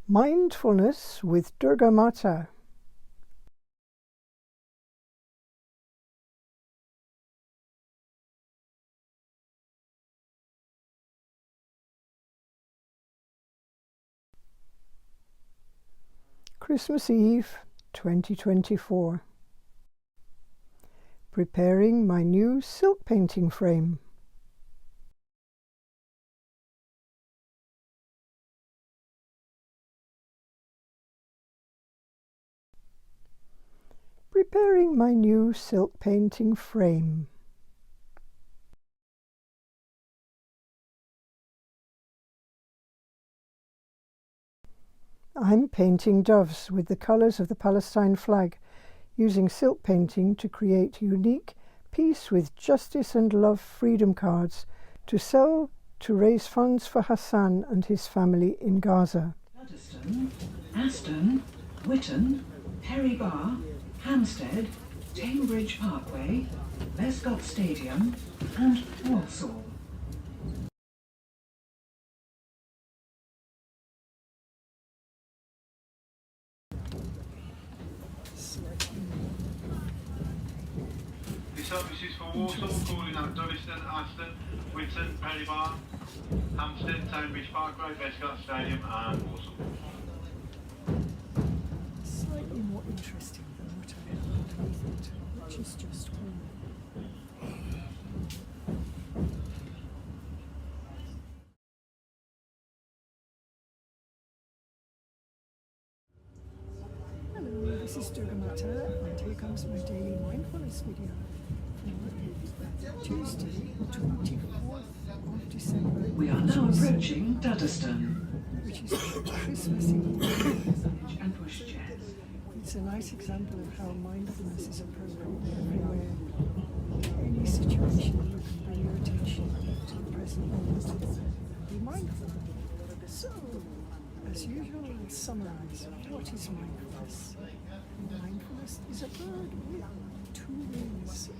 Mindfulness with Durga Mata. Christmas Eve 2024. Preparing my new silk painting frame. Preparing my new silk painting frame. I'm painting doves with the colours of the Palestine flag, using silk painting to create unique Peace with Justice and Love freedom cards to sell to raise funds for Hassan and his family in Gaza. Udderston, Aston, Witton, Perry Bar, Hampstead, Cambridge Parkway, Lescott Stadium and Walsall. This service is for Walsall, calling out Udderston, Aston, Witton, Perry Bar, Hampstead, Cambridge Parkway, Lescott Stadium and Walsall. Slightly more interesting than what I had underneath it, which is just home. Hello, this is Durga Mata, and here comes my daily mindfulness video for Tuesday, 24th of December. We are now approaching Duddeston. Which is Christmas Eve. And push chairs. It's a nice example of how mindfulness is appropriate everywhere. Any situation, you can bring your attention to the present moment. Be mindful. So, as usual, we'll summarize what is mindfulness. Mindfulness is a bird with two wings.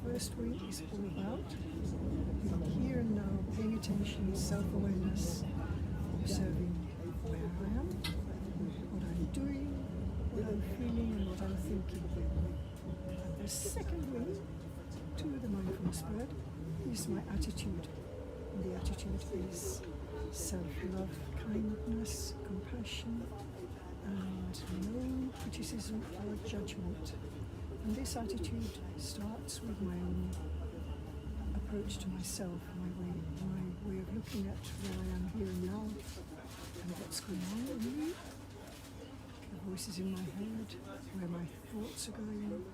The first wing is all about being here and now, paying attention, self-awareness, observing where I am, what I'm doing, what I'm feeling and what I'm thinking. And the second wing to the mindfulness bird is my attitude. And the attitude is self-love, kindness, compassion, and no criticism or judgment. And this attitude starts with my own approach to myself, my way of looking at where I am here and now, and what's going on with me, the voices in my head, where my thoughts are going,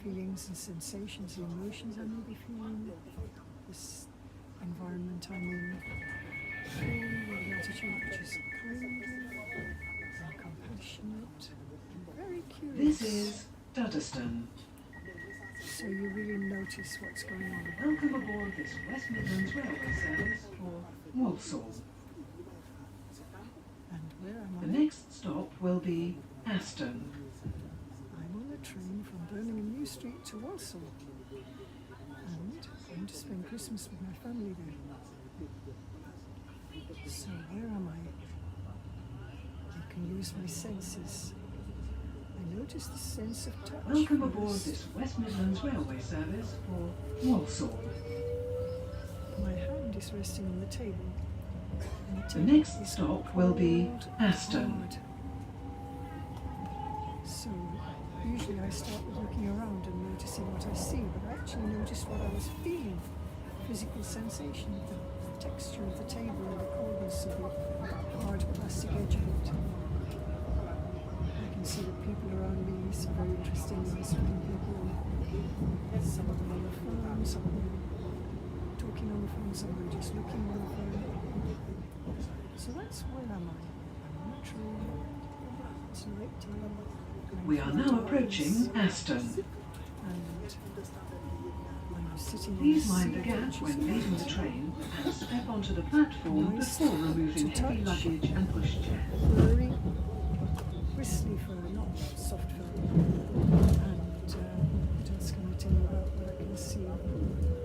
feelings and sensations, the emotions I may be feeling, this environment I'm in, with an attitude which is kindly and compassionate and very curious. This is Duddeston. So you really notice what's going on. Welcome aboard this West Midlands Railway service for Walsall. And where am I? The next stop will be Aston. I'm on a train from Birmingham New Street to Walsall, and I'm going to spend Christmas with my family there. So where am I? I can use my senses. I notice the sense of touch. Welcome aboard this West Midlands Railway service for Walsall. My hand is resting on the table. And The table next is stop will be cold, Aston. hard. So usually I start with looking around and noticing what I see, but I actually noticed what I was feeling. Physical sensation of the texture of the table and the coldness of the hard plastic edge of it. I can see the people around me, some very interesting, nice-looking people. Some of them on the phone, some of them talking on the phone, some of them just looking on the phone. So that's where am I? I'm on a train. It's late day. We are now approaching Aston. And I'm sitting Please on mind the the seat, gap which is when leaving the nice. train and step onto the platform Nice before removing to heavy touch. luggage and pushchairs. Furry, bristly fur, not soft fur. And what else can I tell you about what I can see?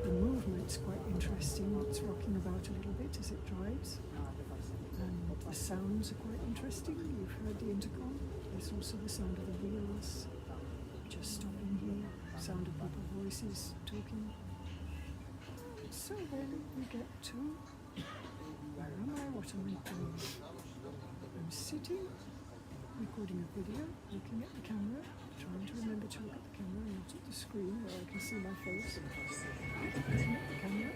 The movement's quite interesting. It's rocking about a little bit as it drives. And The sounds are quite interesting. You've heard the intercom. There's also the sound of the wheels just stopping here, sound of people's voices talking. So then we get to, where am I? What am I doing? I'm sitting, recording a video, looking at the camera, trying to remember to look at the camera, not at the screen where I can see my face. Looking at the camera.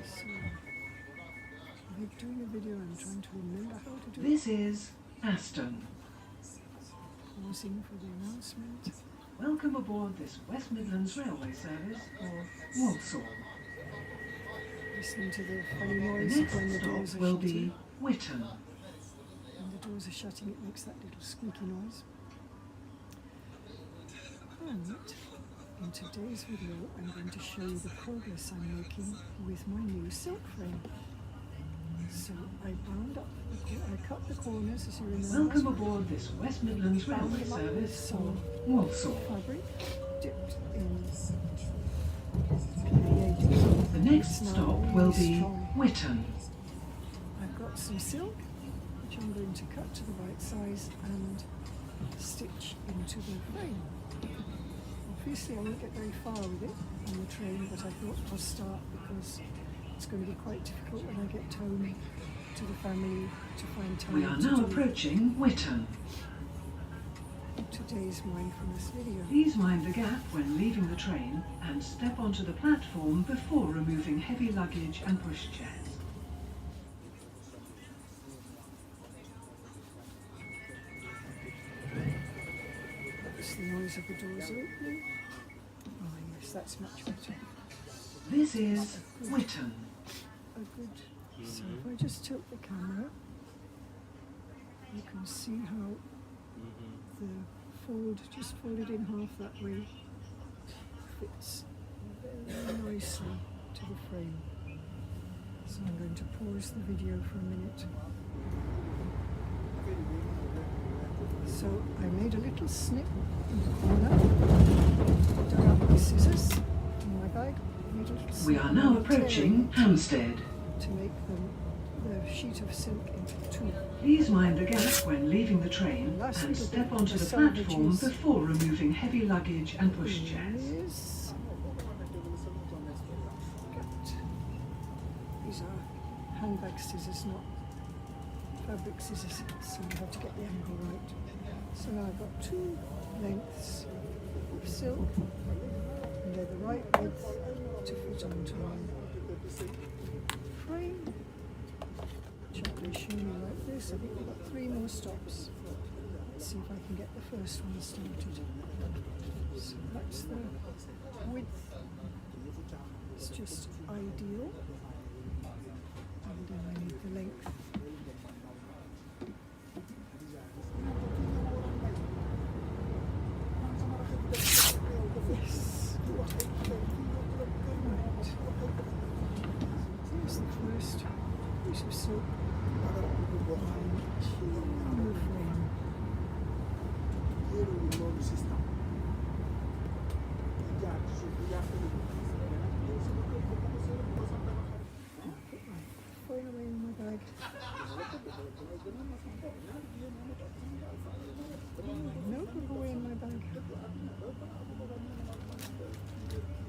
So, I'm doing a video, I'm trying to remember how to do it. This is Aston. Pausing for the announcement. Welcome aboard this West Midlands Railway service for Walsall. Listening to the funny The noise next when the doors stop are will shutting. be Whitton. When the doors are shutting, it makes that little squeaky noise. And in today's video, I'm going to show you the progress I'm making with my new silk frame. So I bound up, I cut the corners, as you remember. Welcome aboard this West Midlands Railway service for Walsall. Fabric dipped in PAD. The next It's now stop really will be strong. Whitton. I've got some silk, which I'm going to cut to the right size and stitch into the frame. Obviously I won't get very far with it on the train, but I thought I'll start because it's going to be quite difficult when I get home to the family to find time We are to now do approaching Whitton. today's mindfulness video. Please mind the gap when leaving the train and step onto the platform before removing heavy luggage and pushchairs. That's the noise of the doors opening. Ah yes, that's much better. This is Whitton. Oh good. So if I just tilt the camera, you can see how the fold, just folded in half that way, fits very nicely to the frame. So I'm going to pause the video for a minute. So I made a little snip in the corner, dug out my scissors in my bag, made a little snip. We are now approaching Hampstead. To make the sheet of silk into two. Please mind the gap when leaving the train and step onto the platform before removing heavy luggage and pushchairs. Yes. Good. These are handbag scissors, not fabric scissors, so you have to get the angle right. So now I've got two lengths of silk, and they're the right width to fit onto my frame. Which I'm going to show you like this. I think we've got 3 more stops. Let's see if I can get the first one started. So that's the width. It's just ideal. And then I need the length. Yes. Right. Here's the first piece of silk. On the frame. Put my phone away in my bag. No, put it away in my bag.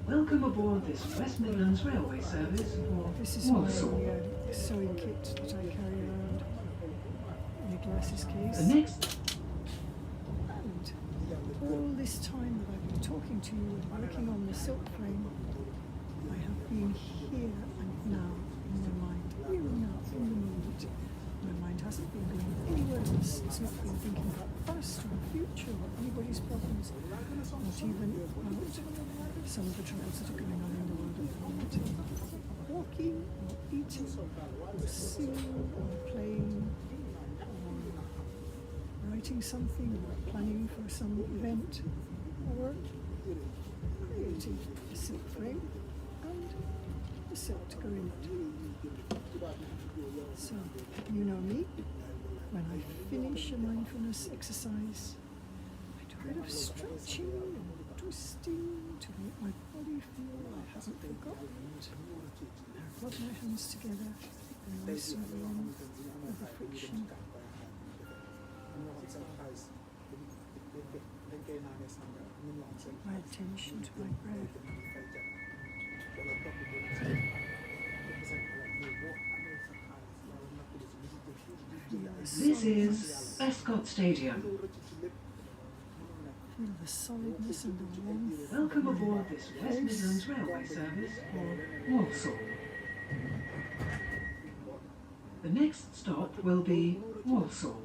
Welcome aboard this West Midlands Railway service for This is my Walsall. sewing kit that I carry around in a glasses case. The next And all this time that I've been talking to you and working on the silk frame, I have been here and now in my mind, here and now, in the moment. My mind hasn't been going anywhere else. It's not been thinking about the past or the future or anybody's problems, not even about some of the troubles that are going on in the world at the moment. Walking or eating or singing or playing or writing something or planning for some event or creating a silk frame and the silk to go in it. So, you know me, when I finish a mindfulness exercise, I do a bit of stretching and twisting to make my body feel I haven't forgotten. I rub my hands together and nice and warm with the friction My attention to my breath. This is Ascot Stadium. Feel the solidness and the warmth. Welcome aboard this West Midlands Railway service for Walsall. The next stop will be Walsall.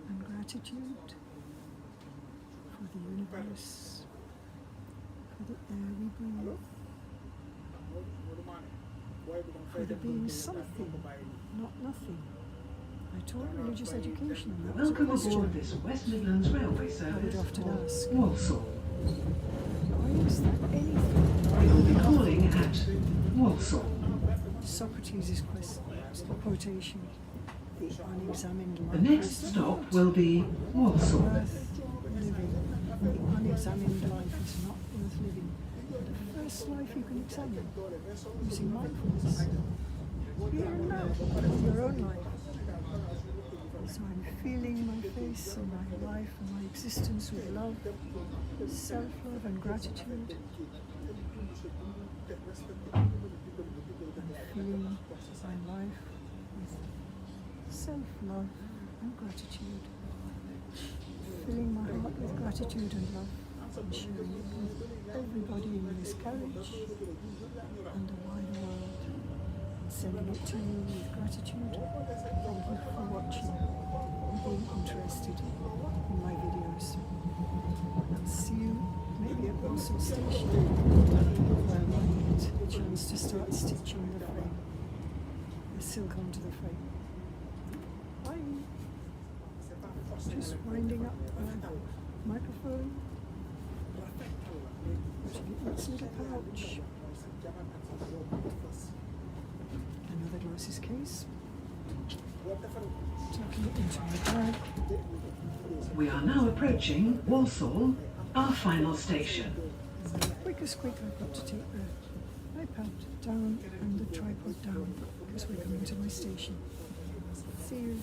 And gratitude for the universe, for the air we breathe, for there being something, not nothing. I taught religious education and that was a Welcome question aboard this West Midlands Railway I would service often for ask. Walsall. Why is there anything? We will be calling at Walsall. Socrates' quotation, the unexamined life. The next is stop will be Walsall. worth living. The unexamined life is not worth living. The first life you can examine using mindfulness. Here and now, your own life. So I'm feeling my face and my life and my existence with love, self-love and gratitude. I'm feeling my life with self-love and gratitude. Filling my heart with gratitude and love and sharing it with everybody in this carriage and the wider world. Sending it to you with gratitude. Thank you for watching and being interested in my videos. I'll see you maybe at Walsall Station where I might get a chance to start stitching the frame, the silk onto the frame. Bye. Just winding up the microphone. Putting it in its little pouch. Another glasses case. Tucking it into my bag. We are now approaching Walsall, our final station. Quick as quick, I've got to take the iPad down and the tripod down because we're coming to my station. See you.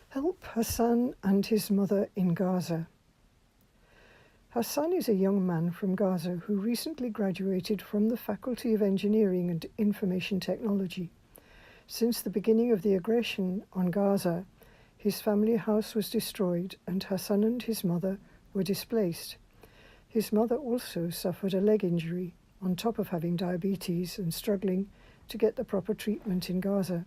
Help Hassan and his mother in Gaza. Hassan is a young man from Gaza who recently graduated from the Faculty of Engineering and Information Technology. Since the beginning of the aggression on Gaza, his family house was destroyed and Hassan and his mother were displaced. His mother also suffered a leg injury, on top of having diabetes and struggling to get the proper treatment in Gaza.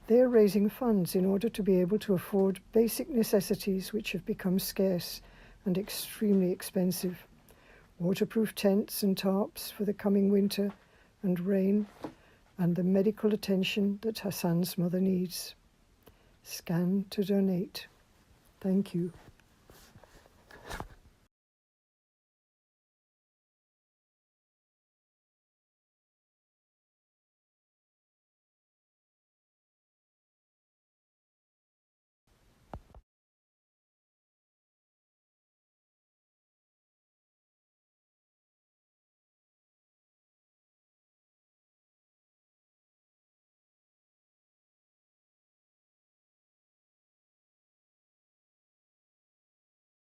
They are raising funds in order to be able to afford basic necessities which have become scarce and extremely expensive. Waterproof tents and tarps for the coming winter and rain, and the medical attention that Hassan's mother needs. Scan to donate. Thank you.